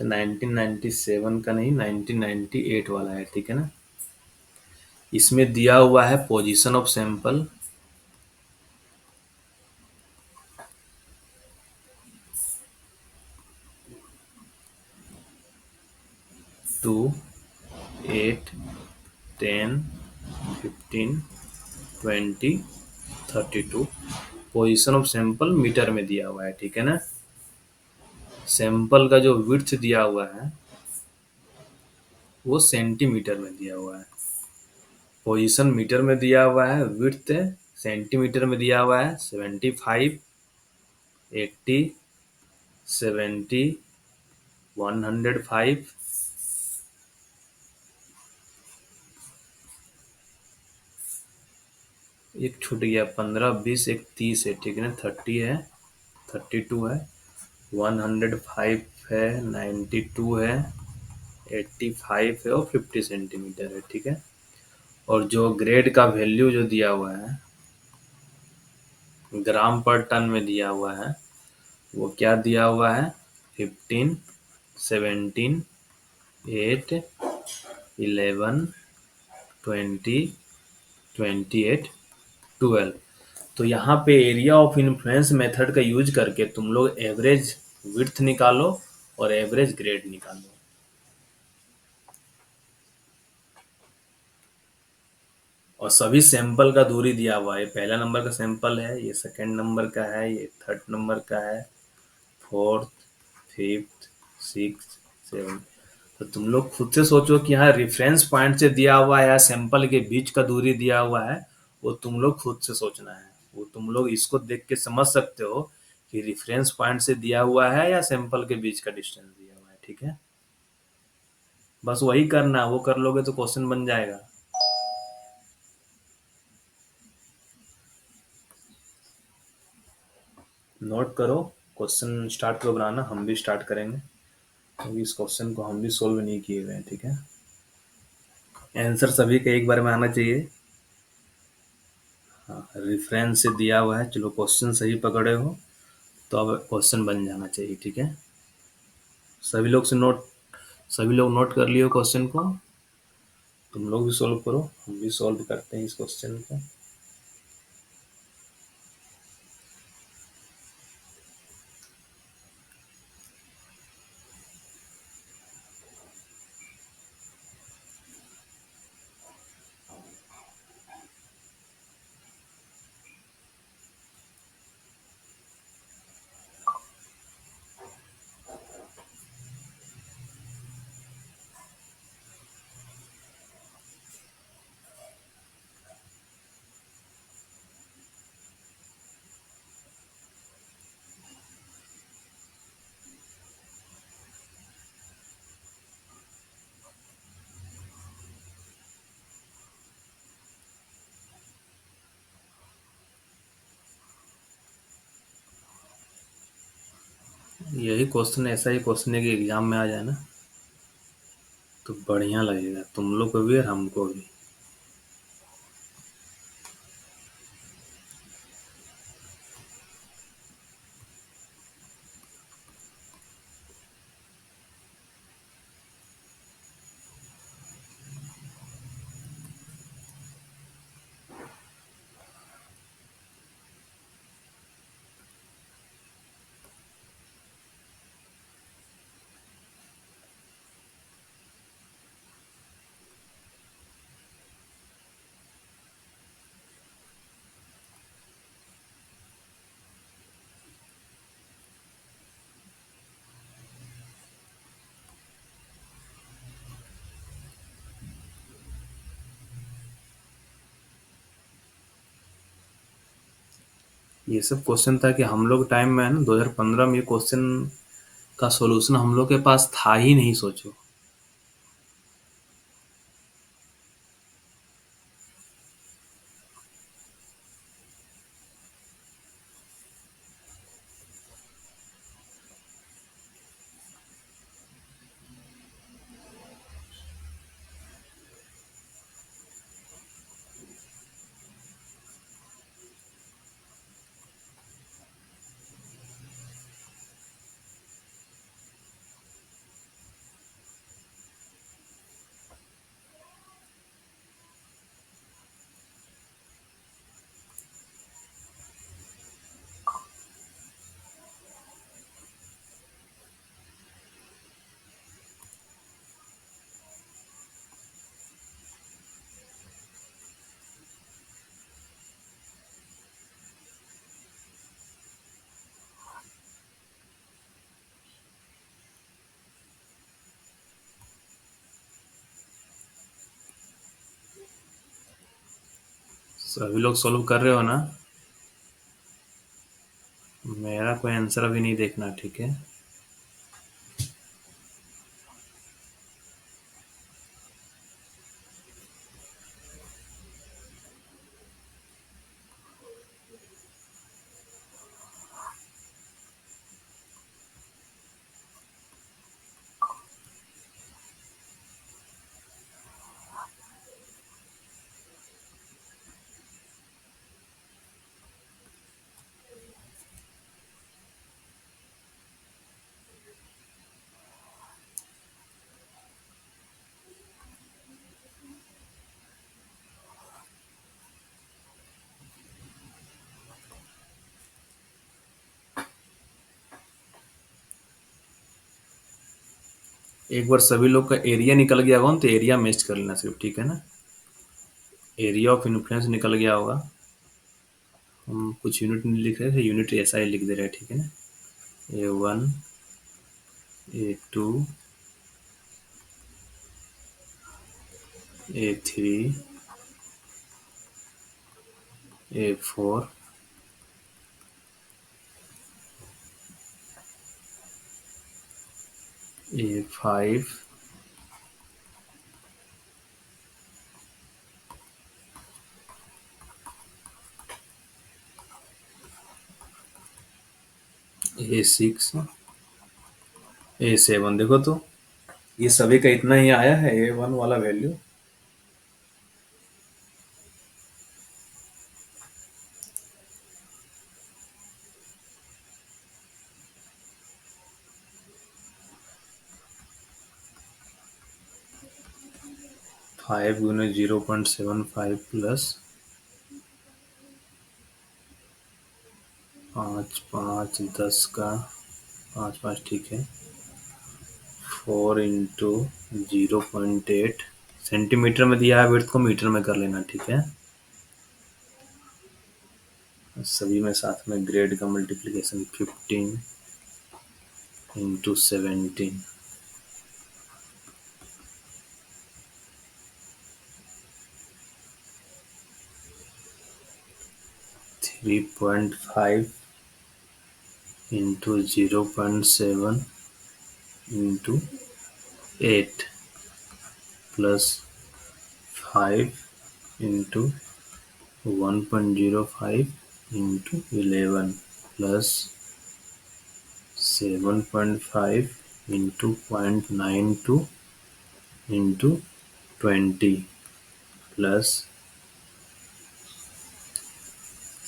1997 का नहीं, 1998 वाला है, ठीक है ना। इसमें दिया हुआ है position of sample, two, 8, 10, 15, 20, 32। Position of sample meter में दिया हुआ है, ठीक है ना। सैंपल का जो विड्थ दिया हुआ है वो सेंटीमीटर में दिया हुआ है। पोजीशन मीटर में दिया हुआ है, विड्थ सेंटीमीटर में दिया हुआ है 75, 80, 70, 105, एक छूट गया 15, 20, एक 30 है, ठीक है ना। 30 है, 32 है, 105 है, 92 है, 85 है और 50 सेंटीमीटर है, ठीक है। और जो ग्रेड का वैल्यू जो दिया हुआ है ग्राम पर टन में दिया हुआ है, वो क्या दिया हुआ है, 15, 17, 8, 11, 20, 28, 12। तो यहाँ पे एरिया ऑफ इन्फ्लुएंस मेथड का यूज करके तुम लोग एवरेज विड्थ निकालो और एवरेज ग्रेड निकालो। और सभी सैंपल का दूरी दिया हुआ है, पहला नंबर का सैंपल है, ये सेकंड नंबर का है, ये थर्ड नंबर का है, फोर्थ, फिफ्थ, सिक्स, सेवन। तो तुम लोग खुद से सोचो कि यहाँ रेफरेंस पॉइंट से दिया हुआ है या सैंपल के बीच का दूरी दिया हुआ है, वो तुम लोग खुद से सोचना है। वो तुम लोग इसको देख के समझ सकते हो कि रेफरेंस पॉइंट से दिया हुआ है या सैंपल के बीच का डिस्टेंस दिया हुआ है, ठीक है। बस वही करना, वो कर लोगे तो क्वेश्चन बन जाएगा। नोट करो, क्वेश्चन स्टार्ट करो बनाना, हम भी स्टार्ट करेंगे क्योंकि इस क्वेश्चन को हम भी सोल्व नहीं किए हुए हैं, ठीक है। आंसर सभी के एक बार में आना चाहिए। हाँ, रेफरेंस से दिया हुआ है, चलो क्वेश्चन सही पकड़े हो तो अब क्वेश्चन बन जाना चाहिए, ठीक है। सभी लोग नोट कर लियो क्वेश्चन को। तुम लोग भी सॉल्व करो, हम भी सॉल्व करते हैं इस क्वेश्चन को। यही क्वेश्चन, ऐसा ही क्वेश्चन है कि एग्जाम में आ जाए ना तो बढ़िया लगेगा तुम लोग को भी और हमको भी। ये सब क्वेश्चन था कि हम लोग टाइम में है ना 2015 में ये क्वेश्चन का सॉल्यूशन हम लोग के पास था ही नहीं, सोचो। सभी लोग सॉल्व कर रहे हो ना? मेरा कोई आंसर अभी नहीं देखना, ठीक है? एक बार सभी लोग का एरिया निकल गया होगा ना, तो एरिया मैच कर लेना सिर्फ, ठीक है ना? एरिया ऑफ इन्फ्लुएंस निकल गया होगा। हम कुछ यूनिट नहीं लिख रहे थे, यूनिट ऐसा ही लिख दे रहे हैं, ठीक है ना? A1, A2, A3, A4, A5, A6, A7। देखो तो ये सभी का इतना ही आया है A1 वाला वैल्यू। 5 × 0.75 प्लस 5 5 10 का 5 5, ठीक है। 4 × 0.8 सेंटीमीटर में दिया है, विड्थ को मीटर में कर लेना, ठीक है? सभी में साथ में ग्रेड का multiplication 15 × 17, 3.5 × 0.7 × 8 plus 5 × 1.05 × 11 plus 7.5 × 0.92 × 20 plus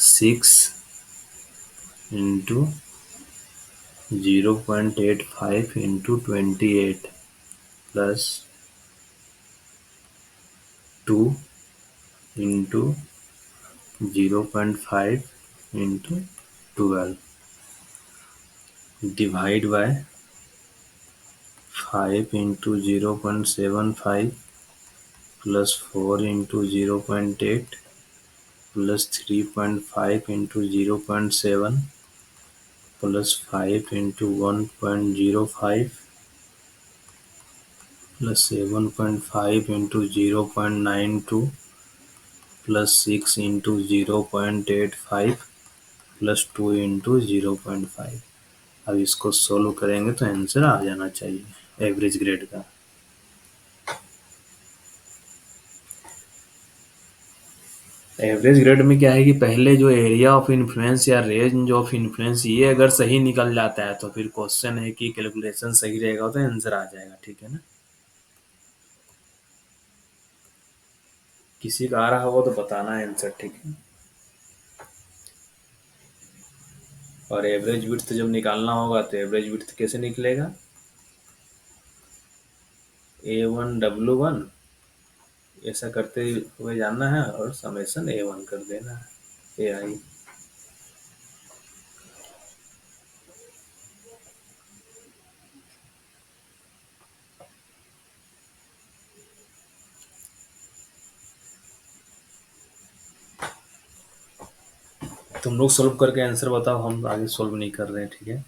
6 × 0.85 × 28 plus 2 × 0.5 × 12 divide by 5 × 0.75 plus 4 × 0.8 plus 3.5 × 0.7 plus 5 × 1.05 plus 7.5 × 0.92 plus 6 × 0.85 plus 2 × 0.5। अब इसको सोल्व करेंगे तो आंसर आ जाना चाहिए एवरेज ग्रेड का। एवरेज ग्रेड में क्या है कि पहले जो एरिया ऑफ इन्फ्लुएंस या रेंज ऑफ इन्फ्लुएंस, ये अगर सही निकल जाता है तो फिर क्वेश्चन है कि कैलकुलेशन सही रहेगा तो आंसर आ जाएगा, ठीक है ना? किसी का आ रहा होगा तो बताना आंसर, ठीक है? और एवरेज विड्थ जब निकालना होगा तो एवरेज विड्थ कैसे निकलेगा? A1W1 ऐसा करते हुए जाना है और समेशन A1 कर देना है, AI। तुम लोग सोल्व करके आंसर बताओ, हम आगे सोल्व नहीं कर रहे हैं, ठीक है?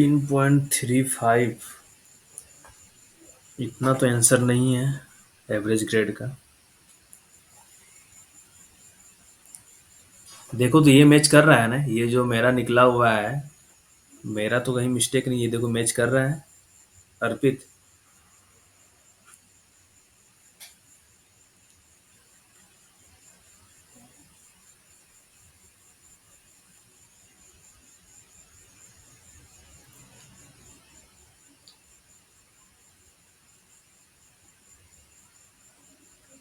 17.35, इतना तो आंसर नहीं है एवरेज ग्रेड का। देखो तो ये मैच कर रहा है ना, ये जो मेरा निकला हुआ है, मेरा तो कहीं मिस्टेक नहीं है, देखो मैच कर रहा है अर्पित।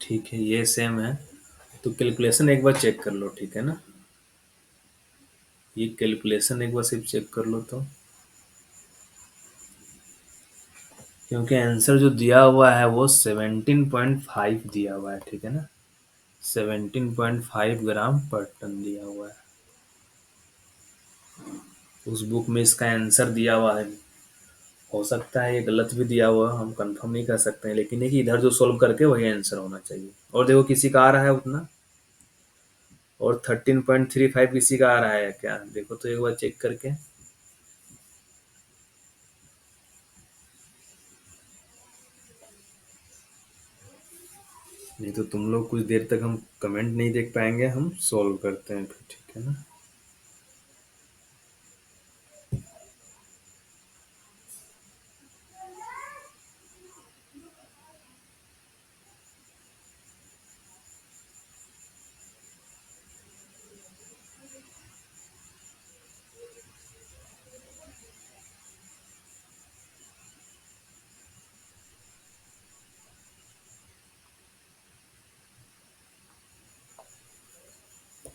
ठीक है, ये सेम है, तो कैलकुलेशन एक बार चेक कर लो, ठीक है ना। ये कैलकुलेशन एक बार सिर्फ चेक कर लो तो, क्योंकि आंसर जो दिया हुआ है वो 17.5 दिया हुआ है, ठीक है ना। 17.5 ग्राम पर टन दिया हुआ है, उस बुक में इसका आंसर दिया हुआ है। हो सकता है ये गलत भी दिया हुआ, हम कंफर्म नहीं कर सकते हैं, लेकिन है कि इधर जो सोल्व करके वही आंसर होना चाहिए। और देखो किसी का आ रहा है उतना, और 13.35 किसी का आ रहा है क्या, देखो तो एक बार चेक करके। नहीं तो तुम लोग कुछ देर तक हम कमेंट नहीं देख पाएंगे, हम सॉल्व करते हैं फिर, ठीक है ना।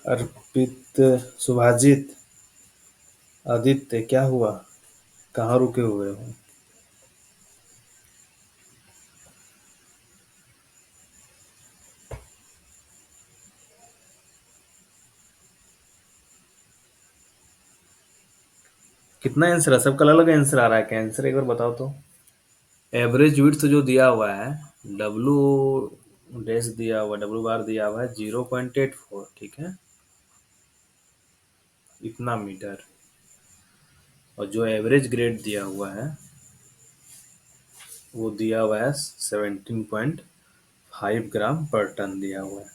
अर्पित, सुभाजित, आदित्य, क्या हुआ, कहाँ रुके हुए हो। कितना आंसर है, सबका अलग अलग आंसर आ रहा है क्या, आंसर एक बार बताओ तो। एवरेज विड्थ जो दिया हुआ है, डब्लू डैश दिया हुआ, डब्लू बार दिया हुआ है 0.84, ठीक है, इतना मीटर। और जो एवरेज ग्रेड दिया हुआ है वो दिया हुआ है 17.5 ग्राम पर टन दिया हुआ है।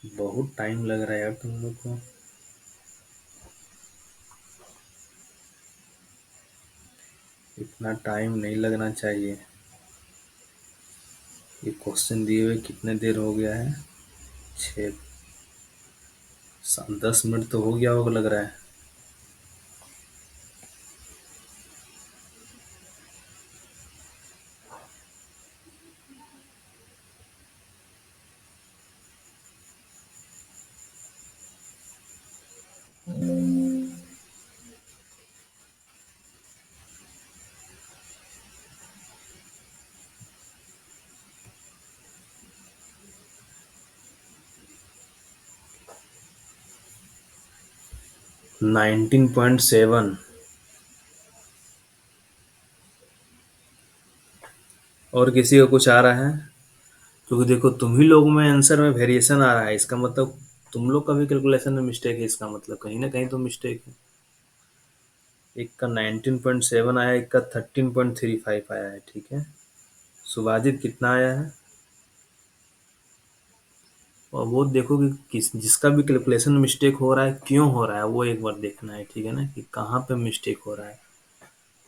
बहुत टाइम लग रहा है यार तुम लोग को। इतना टाइम नहीं लगना चाहिए। ये क्वेश्चन दिए हुए कितने देर हो गया है, 10 मिनट तो हो गया होगा लग रहा है। । 19.7। और किसी को कुछ आ रहा है, क्योंकि देखो तुम ही लोग में आंसर में वेरिएशन आ रहा है, इसका मतलब तुम लोग का भी कैलकुलेशन में मिस्टेक है, इसका मतलब कहीं ना कहीं तो मिस्टेक है। एक का 19.7 आया, एक का 13.35 आया है, ठीक है। सुभाजित कितना आया है, और वो देखो कि किस जिसका भी कैलकुलेशन मिस्टेक हो रहा है क्यों हो रहा है, वो एक बार देखना है, ठीक है ना, कि कहाँ पे मिस्टेक हो रहा है।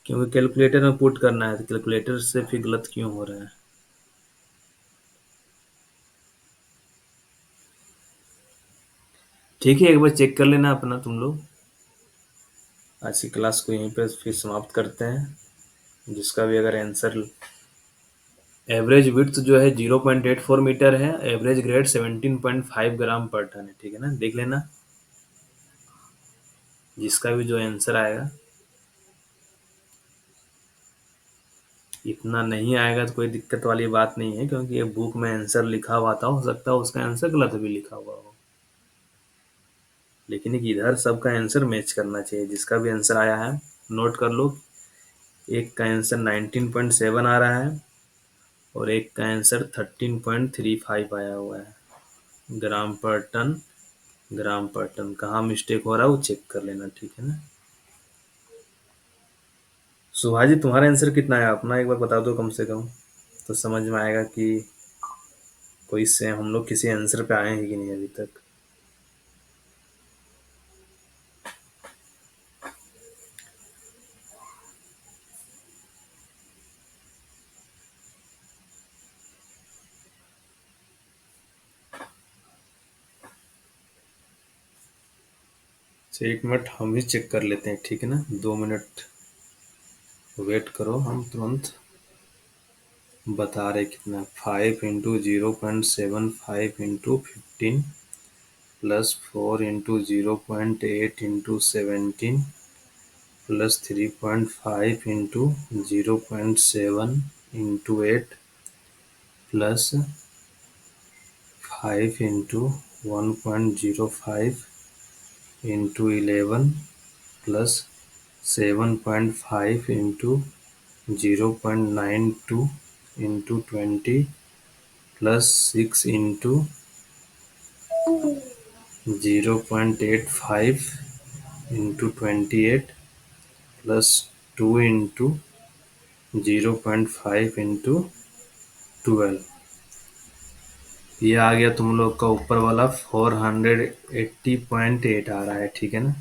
क्योंकि कैलकुलेटर में पुट करना है, तो कैलकुलेटर से फिर गलत क्यों हो रहा है। ठीक है, एक बार चेक कर लेना अपना तुम लोग। आज की क्लास को यहीं पे फिर समाप्त करते हैं। जिसका भी अगर आंसर, एवरेज विड्थ जो है 0.84 मीटर है, एवरेज ग्रेड 17.5 ग्राम पर टन है, ठीक है ना, देख लेना। जिसका भी जो आंसर आएगा, इतना नहीं आएगा तो कोई दिक्कत वाली बात नहीं है, क्योंकि ये बुक में आंसर लिखा हुआ था, हो सकता है उसका आंसर गलत भी लिखा हुआ हो। लेकिन एक इधर सबका आंसर मैच करना चाहिए, जिसका भी आंसर आया है नोट कर लो। एक का आंसर 19.7 आ रहा है और एक का आंसर 13.35 आया हुआ है। ग्राम पर टन, ग्राम पर टन, कहाँ मिस्टेक हो रहा है वो चेक कर लेना, ठीक है ना। सुभा जी तुम्हारा आंसर कितना है, अपना एक बार बता दो कम से कम, तो समझ में आएगा कि कोई से हम लोग किसी आंसर पे आए हैं कि नहीं अभी तक। अच्छा, 1 मिनट हम भी चेक कर लेते हैं, ठीक है ना, 2 मिनट वेट करो, हम तुरंत बता रहे कितना। 5 × 0.75 × 15 +4 × 0.8 × 17 +3.5 × 0.7 × 8 +5 × 1.05 × 11 +7.5 × 0.92 × 20 +6 × 0.85 × 28 +2 × 0.5 × 12। ये आ गया तुम लोग का ऊपर वाला 480.8 आ रहा है, ठीक है ना।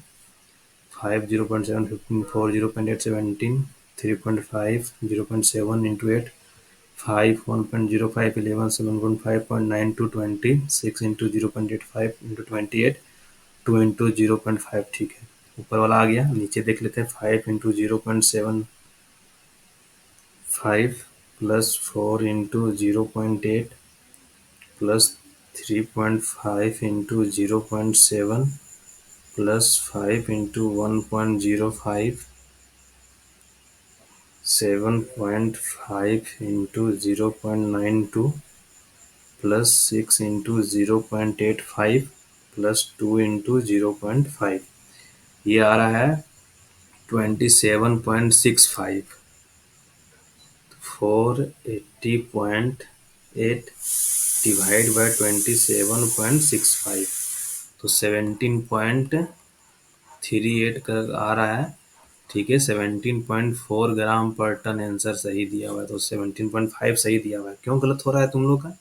5 0.7 15 4 0.8 17 3.5 0.7 × 8 5 1.05 11 7.5.9 to 20 6 × 0.85 × 28 2 × 0.5, ठीक है। ऊपर वाला आ गया, नीचे देख लेते हैं। 5 × 0.75 +4 × 0.8 +3.5 × 0.7 +5 × 1.05 7.5 × 0.92 +6 × 0.85 +2 × 0.5, ये आ रहा है 27.65। 480.8 डिवाइड बाय 27.65, तो 17.38 का आ रहा है, ठीक है। 17.4 ग्राम पर टन आंसर सही दिया हुआ है, तो 17.5 सही दिया हुआ है। क्यों गलत हो रहा है तुम लोग का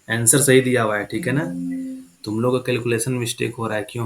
आंसर? सही दिया हुआ है, ठीक है ना। तुम लोग का कैलकुलेशन मिस्टेक हो रहा है, क्यों?